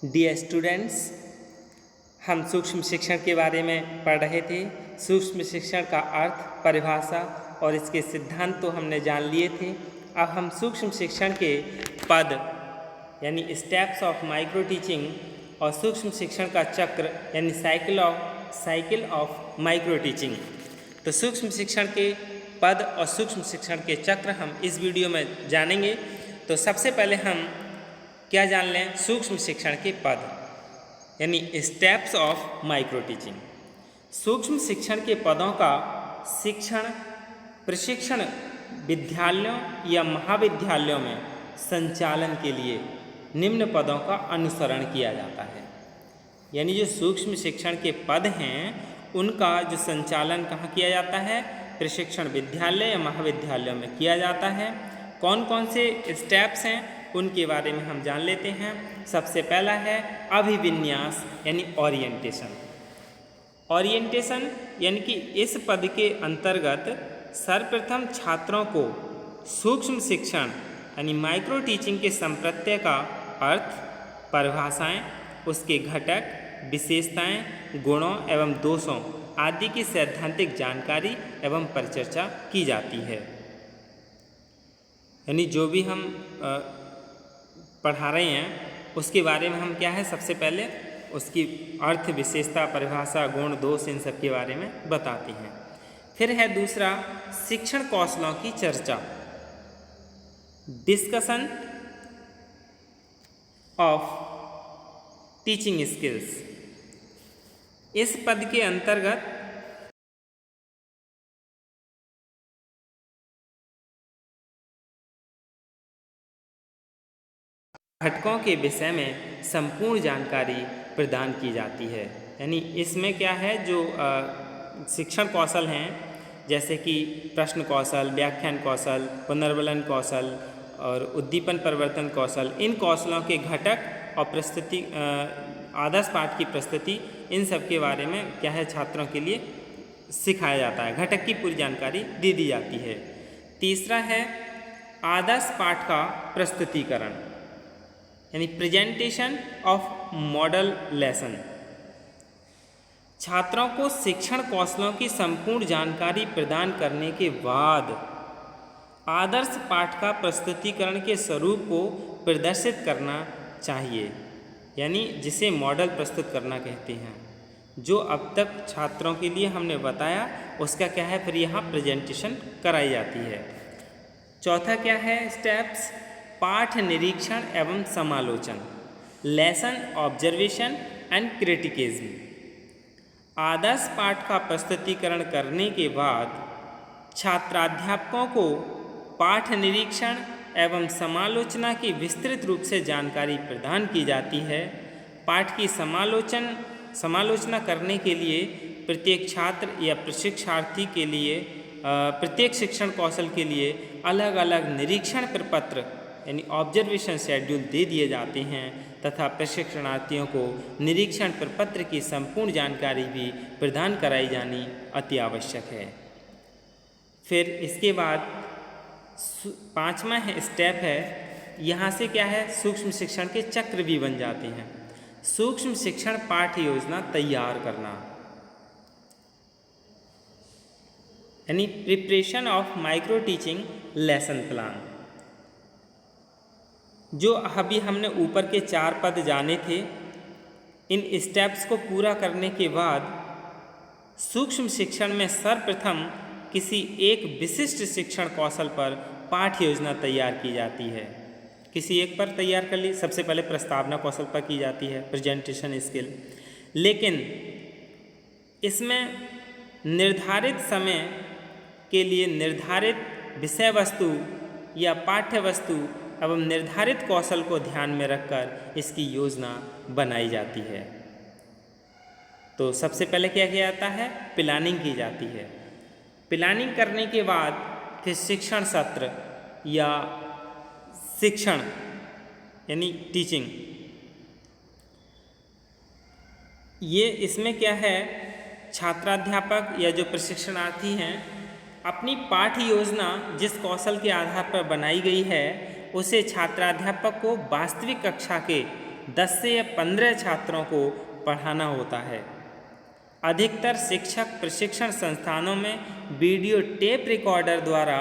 Dear students, हम सूक्ष्म शिक्षण के बारे में पढ़ रहे थे। सूक्ष्म शिक्षण का अर्थ, परिभाषा और इसके सिद्धांत तो हमने जान लिए थे। अब हम सूक्ष्म शिक्षण के पद यानी स्टेप्स ऑफ माइक्रो टीचिंग और सूक्ष्म शिक्षण का चक्र यानी साइकिल ऑफ माइक्रो टीचिंग, तो सूक्ष्म शिक्षण के पद और सूक्ष्म शिक्षण के चक्र हम इस वीडियो में जानेंगे। तो सबसे पहले हम क्या जान लें, सूक्ष्म शिक्षण के पद यानी स्टेप्स ऑफ माइक्रो टीचिंग। सूक्ष्म शिक्षण के पदों का प्रशिक्षण विद्यालयों या महाविद्यालयों में संचालन के लिए निम्न पदों का अनुसरण किया जाता है। यानी जो सूक्ष्म शिक्षण के पद हैं उनका जो संचालन कहाँ किया जाता है, प्रशिक्षण विद्यालय या महाविद्यालयों में किया जाता है। कौन कौन से स्टेप्स हैं उनके बारे में हम जान लेते हैं। सबसे पहला है अभिविन्यास यानी ओरिएंटेशन। ओरिएंटेशन यानी कि इस पद के अंतर्गत सर्वप्रथम छात्रों को सूक्ष्म शिक्षण यानी माइक्रो टीचिंग के संप्रत्यय का अर्थ, परिभाषाएं, उसके घटक, विशेषताएं, गुणों एवं दोषों आदि की सैद्धांतिक जानकारी एवं परिचर्चा की जाती है। यानी जो भी हम पढ़ा रहे हैं उसके बारे में हम क्या है, सबसे पहले उसकी अर्थ, विशेषता, परिभाषा, गुण, दोष, इन सब के बारे में बताते हैं। फिर है दूसरा शिक्षण कौशलों की चर्चा, डिस्कशन ऑफ टीचिंग स्किल्स। इस पद के अंतर्गत घटकों के विषय में संपूर्ण जानकारी प्रदान की जाती है। यानी इसमें क्या है, जो शिक्षण कौशल हैं जैसे कि प्रश्न कौशल, व्याख्यान कौशल, पुनर्वलन कौशल और उद्दीपन परिवर्तन कौशल, इन कौशलों के घटक और प्रस्तुति, आदर्श पाठ की प्रस्तुति, इन सब के बारे में क्या है छात्रों के लिए सिखाया जाता है। घटक की पूरी जानकारी दे दी जाती है। तीसरा है आदर्श पाठ का प्रस्तुतिकरण यानी प्रेजेंटेशन ऑफ मॉडल लेसन। छात्रों को शिक्षण कौशलों की संपूर्ण जानकारी प्रदान करने के बाद आदर्श पाठ का प्रस्तुतिकरण के स्वरूप को प्रदर्शित करना चाहिए, यानी जिसे मॉडल प्रस्तुत करना कहते हैं। जो अब तक छात्रों के लिए हमने बताया उसका क्या है, फिर यहाँ प्रेजेंटेशन कराई जाती है। चौथा क्या है स्टेप्स, पाठ निरीक्षण एवं समालोचन, लेसन ऑब्जर्वेशन एंड क्रिटिकिज्म। आदर्श पाठ का प्रस्तुतिकरण करने के बाद छात्राध्यापकों को पाठ निरीक्षण एवं समालोचना की विस्तृत रूप से जानकारी प्रदान की जाती है। पाठ की समालोचना करने के लिए प्रत्येक छात्र या प्रशिक्षार्थी के लिए प्रत्येक शिक्षण कौशल के लिए अलग अलग निरीक्षण प्रपत्र यानी ऑब्जर्वेशन शेड्यूल दे दिए जाते हैं तथा प्रशिक्षणार्थियों को निरीक्षण प्रपत्र की संपूर्ण जानकारी भी प्रदान कराई जानी अति आवश्यक है। फिर इसके बाद पांचवा स्टेप है, यहाँ से क्या है, सूक्ष्म शिक्षण के चक्र भी बन जाते हैं। सूक्ष्म शिक्षण पाठ योजना तैयार करना यानी preparation of micro teaching lesson plan. जो अभी हमने ऊपर के 4 पद जाने थे, इन स्टेप्स को पूरा करने के बाद सूक्ष्म शिक्षण में सर्वप्रथम किसी एक विशिष्ट शिक्षण कौशल पर पाठ योजना तैयार की जाती है। किसी एक पर तैयार कर ली, सबसे पहले प्रस्तावना कौशल पर की जाती है, प्रेजेंटेशन स्किल। लेकिन इसमें निर्धारित समय के लिए निर्धारित विषय वस्तु या पाठ्य वस्तु एवं निर्धारित कौशल को ध्यान में रखकर इसकी योजना बनाई जाती है। तो सबसे पहले क्या किया जाता है, प्लानिंग की जाती है। प्लानिंग करने के बाद फिर शिक्षण सत्र या शिक्षण यानी टीचिंग, ये इसमें क्या है, छात्राध्यापक या जो प्रशिक्षणार्थी हैं अपनी पाठ योजना जिस कौशल के आधार पर बनाई गई है उसे छात्राध्यापक को वास्तविक कक्षा के 10 से या 15 छात्रों को पढ़ाना होता है। अधिकतर शिक्षक प्रशिक्षण संस्थानों में वीडियो टेप रिकॉर्डर द्वारा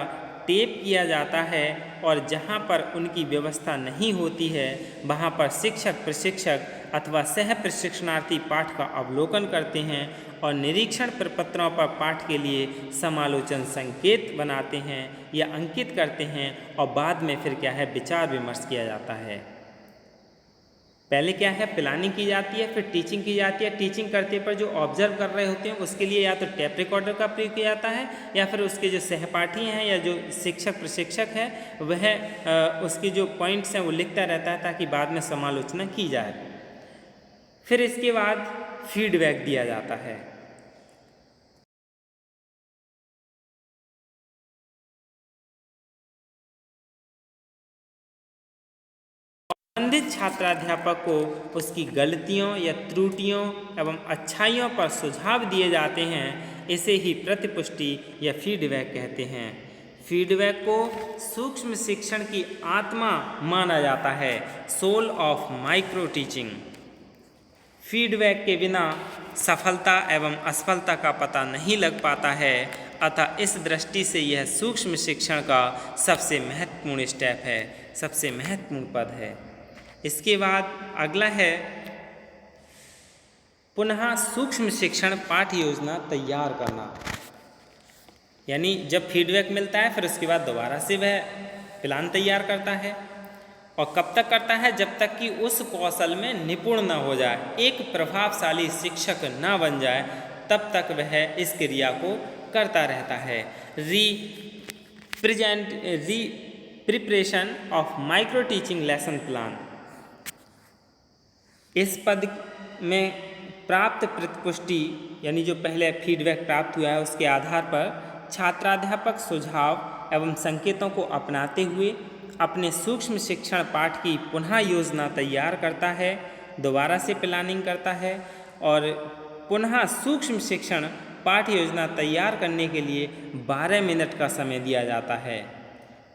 टेप किया जाता है और जहां पर उनकी व्यवस्था नहीं होती है वहां पर शिक्षक प्रशिक्षक अथवा सह प्रशिक्षणार्थी पाठ का अवलोकन करते हैं और निरीक्षण प्रपत्रों पर पाठ के लिए समालोचन संकेत बनाते हैं या अंकित करते हैं और बाद में फिर क्या है विचार विमर्श किया जाता है। पहले क्या है प्लानिंग की जाती है, फिर टीचिंग की जाती है। टीचिंग करते पर जो ऑब्जर्व कर रहे होते हैं उसके लिए या तो टेप रिकॉर्डर का प्रयोग किया जाता है या फिर उसके जो सहपाठी हैं या जो शिक्षक प्रशिक्षक है वह उसके जो पॉइंट्स हैं वो लिखता रहता है ताकि बाद में समालोचना की जाए। फिर इसके बाद फीडबैक दिया जाता है। संबंधित छात्राध्यापक को उसकी गलतियों या त्रुटियों एवं अच्छाइयों पर सुझाव दिए जाते हैं। इसे ही प्रतिपुष्टि या फीडबैक कहते हैं। फीडबैक को सूक्ष्म शिक्षण की आत्मा माना जाता है, soul of micro teaching. Feedback के बिना सफलता एवं असफलता का पता नहीं लग पाता है, अतः इस दृष्टि से यह सूक्ष्म शिक्षण का सबसे महत्वपूर्ण स्टेप है, सबसे महत्वपूर्ण पद है। इसके बाद अगला है पुनः सूक्ष्म शिक्षण पाठ्य योजना तैयार करना। यानी जब फीडबैक मिलता है फिर उसके बाद दोबारा से वह प्लान तैयार करता है और कब तक करता है, जब तक कि उस कौशल में निपुण न हो जाए, एक प्रभावशाली शिक्षक न बन जाए, तब तक वह इस क्रिया को करता रहता है। Preparation of micro teaching lesson plan. इस पद में प्राप्त प्रतिपुष्टि यानी जो पहले फीडबैक प्राप्त हुआ है उसके आधार पर छात्राध्यापक सुझाव एवं संकेतों को अपनाते हुए अपने सूक्ष्म शिक्षण पाठ की पुनः योजना तैयार करता है, दोबारा से प्लानिंग करता है और पुनः सूक्ष्म शिक्षण पाठ योजना तैयार करने के लिए 12 मिनट का समय दिया जाता है।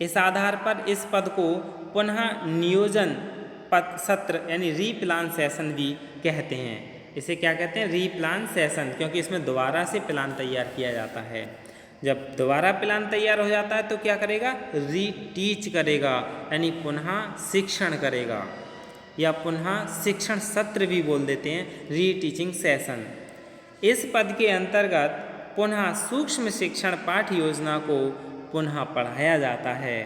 इस आधार पर इस पद को पुनः नियोजन पद सत्र यानी रीप्लान सेशन भी कहते हैं। इसे क्या कहते हैं, रीप्लान सेशन, क्योंकि इसमें दोबारा से प्लान तैयार किया जाता है। जब दोबारा प्लान तैयार हो जाता है तो क्या करेगा, रीटीच करेगा यानी पुनः शिक्षण करेगा या पुनः शिक्षण सत्र भी बोल देते हैं, रीटीचिंग सेशन। इस पद के अंतर्गत पुनः सूक्ष्म शिक्षण पाठ योजना को पुनः पढ़ाया जाता है।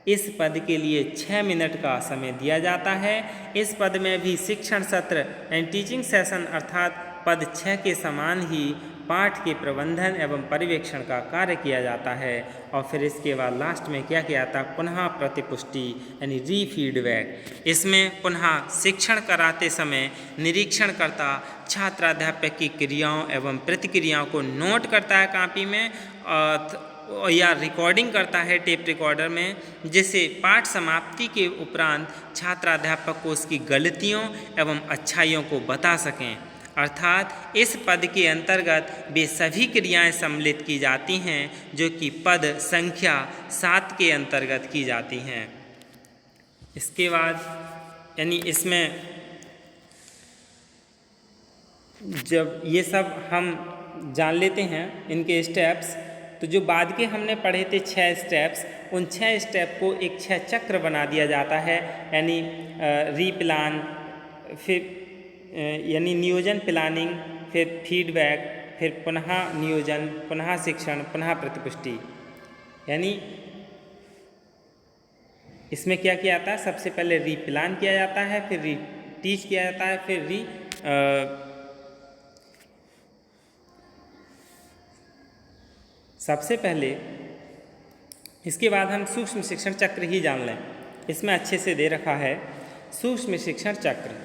इस पद के लिए 6 मिनट का समय दिया जाता है। इस पद में भी शिक्षण सत्र एंड टीचिंग सेशन अर्थात पद 6 के समान ही पाठ के प्रबंधन एवं पर्यवेक्षण का कार्य किया जाता है। और फिर इसके बाद लास्ट में क्या किया जाता है, पुनः प्रतिपुष्टि यानी री फीडबैक। इसमें पुनः शिक्षण कराते समय निरीक्षण करता छात्राध्यापक की क्रियाओं एवं प्रतिक्रियाओं को नोट करता है कापी में या रिकॉर्डिंग करता है टेप रिकॉर्डर में, जिससे पाठ समाप्ति के उपरांत छात्राध्यापक को उसकी गलतियों एवं अच्छाइयों को बता सकें। अर्थात इस पद के अंतर्गत वे सभी क्रियाएं सम्मिलित की जाती हैं जो कि पद संख्या 7 के अंतर्गत की जाती हैं। इसके बाद यानी इसमें जब ये सब हम जान लेते हैं इनके स्टेप्स, तो जो बाद के हमने पढ़े थे 6 स्टेप्स, उन 6 स्टेप को एक 6 चक्र बना दिया जाता है। यानी रीप्लान, फिर यानी नियोजन प्लानिंग, फिर फीडबैक, फिर पुनः नियोजन, पुनः शिक्षण, पुनः प्रतिपुष्टि। यानी इसमें क्या किया जाता है, सबसे पहले रीप्लान किया जाता है, फिर रीटीच किया जाता है, फिर सबसे पहले इसके बाद हम सूक्ष्म शिक्षण चक्र ही जान लें। इसमें अच्छे से दे रखा है सूक्ष्म शिक्षण चक्र।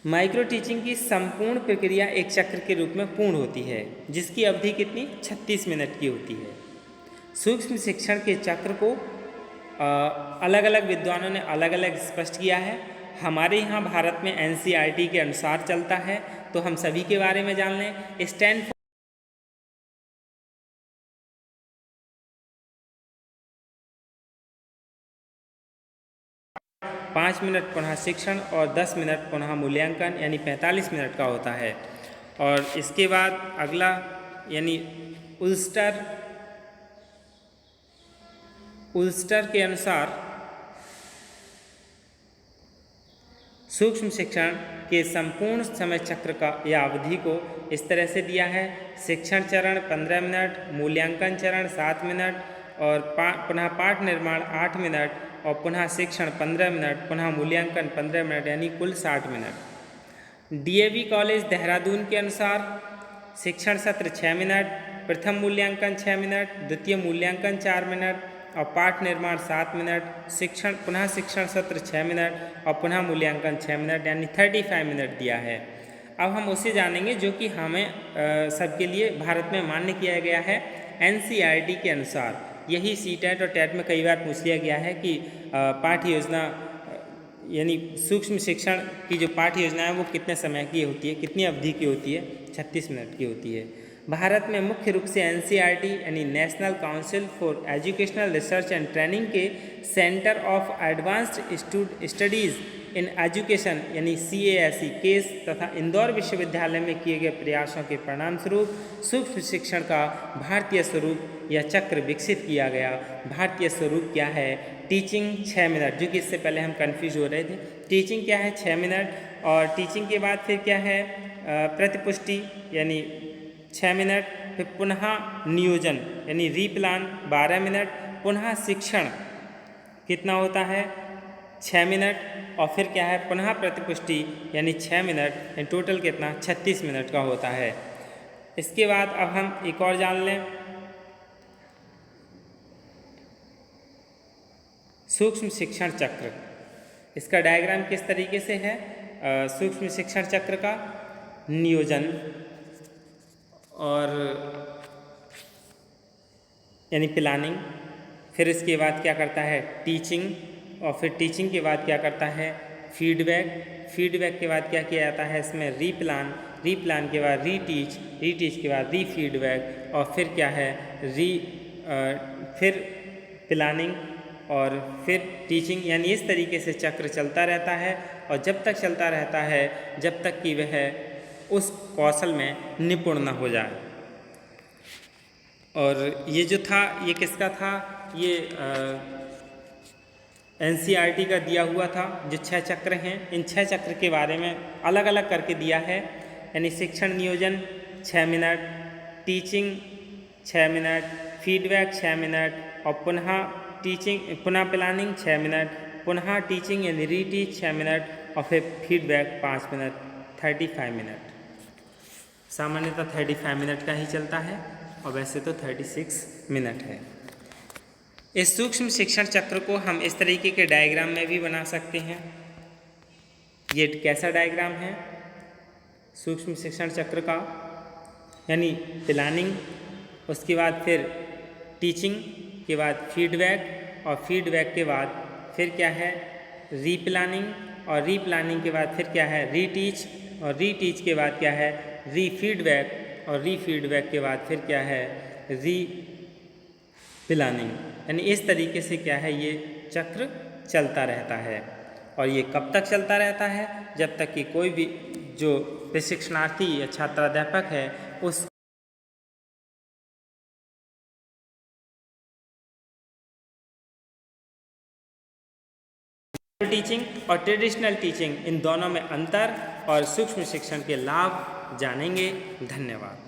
माइक्रो टीचिंग की संपूर्ण प्रक्रिया एक चक्र के रूप में पूर्ण होती है जिसकी अवधि कितनी 36 मिनट की होती है। सूक्ष्म शिक्षण के चक्र को अलग अलग विद्वानों ने अलग अलग स्पष्ट किया है। हमारे यहाँ भारत में NCERT के अनुसार चलता है, तो हम सभी के बारे में जान लें। स्टैनफोर्ड 5 मिनट पुनः शिक्षण और 10 मिनट पुनः मूल्यांकन यानी 45 मिनट का होता है। और इसके बाद अगला यानी उल्स्टर के अनुसार सूक्ष्म शिक्षण के संपूर्ण समय चक्र का या अवधि को इस तरह से दिया है। शिक्षण चरण 15 मिनट, मूल्यांकन चरण 7 मिनट और पुनः पाठ निर्माण 8 मिनट और पुनः शिक्षण 15 मिनट, पुनः मूल्यांकन 15 मिनट यानी कुल 60 मिनट। डीएवी कॉलेज देहरादून के अनुसार शिक्षण सत्र 6 मिनट, प्रथम मूल्यांकन 6 मिनट, द्वितीय मूल्यांकन 4 मिनट और पाठ निर्माण 7 मिनट, पुनः शिक्षण सत्र 6 मिनट और पुनः मूल्यांकन 6 मिनट यानी 35 मिनट दिया है। अब हम उसे जानेंगे जो कि हमें सबके लिए भारत में मान्य किया गया है एनसीईआरटी के अनुसार। यही सीटेट और टेट में कई बार पूछ लिया गया है कि पाठ्य योजना यानी सूक्ष्म शिक्षण की जो पाठ्य योजना है वो कितने समय की होती है, कितनी अवधि की होती है, 36 मिनट की होती है। भारत में मुख्य रूप से एनसीईआरटी यानी national council for educational research and training के centre of advanced studies in education यानी CASE केस तथा इंदौर विश्वविद्यालय में किए गए प्रयासों के परिणाम स्वरूप सूक्ष्म शिक्षण का भारतीय स्वरूप या चक्र विकसित किया गया। भारतीय स्वरूप क्या है? टीचिंग 6 मिनट, जो कि इससे पहले हम कंफ्यूज हो रहे थे। टीचिंग क्या है? 6 मिनट। और टीचिंग के बाद फिर क्या है? प्रतिपुष्टि यानी 6 मिनट, फिर पुनः नियोजन यानी रीप्लान 12 मिनट, पुनः शिक्षण कितना होता है? 6 मिनट और फिर क्या है? पुनः प्रतिपुष्टि यानी 6 मिनट, टोटल कितना? 36 मिनट का होता है। इसके बाद अब हम एक और जान लें, सूक्ष्म शिक्षण चक्र। इसका डायग्राम किस तरीके से है? सूक्ष्म शिक्षण चक्र का नियोजन और यानी प्लानिंग, फिर इसके बाद क्या करता है? टीचिंग, और फिर टीचिंग के बाद क्या करता है? फीडबैक के बाद क्या किया जाता है? इसमें रीप्लान के बाद रीटीच के बाद रीफीडबैक और फिर क्या है? फिर प्लानिंग और फिर टीचिंग, यानी इस तरीके से चक्र चलता रहता है। और जब तक चलता रहता है जब तक कि वह उस कौशल में निपुण न हो जाए। और ये जो था ये किसका था? ये एनसीईआरटी का दिया हुआ था। जो 6 चक्र हैं, इन 6 चक्र के बारे में अलग अलग करके दिया है। यानी शिक्षण नियोजन 6 minute, teaching 6 minute, feedback 6 minute और पुनः प्लानिंग 6 मिनट, पुनः टीचिंग यानी रीटीच 6 मिनट और फिर फीडबैक 5 मिनट, 35 मिनट। सामान्यतः 35 मिनट का ही चलता है और वैसे तो 36 मिनट है। इस सूक्ष्म शिक्षण चक्र को हम इस तरीके के डायग्राम में भी बना सकते हैं। ये कैसा डायग्राम है सूक्ष्म शिक्षण चक्र का? यानी प्लानिंग, उसके बाद फिर टीचिंग के बाद फीडबैक और फीडबैक के बाद फिर क्या है? रीप्लानिंग और रीप्लानिंग के बाद फिर क्या है? रीटीच और रीटीच के बाद क्या है? रीफीडबैक और रीफीडबैक के बाद फिर क्या है? प्लानिंग। यानी इस तरीके से क्या है? ये चक्र चलता रहता है। और ये कब तक चलता रहता है? जब तक कि कोई भी जो प्रशिक्षणार्थी या छात्राध्यापक है उस टीचिंग और ट्रेडिशनल टीचिंग इन दोनों में अंतर और सूक्ष्म शिक्षण के लाभ जानेंगे। धन्यवाद।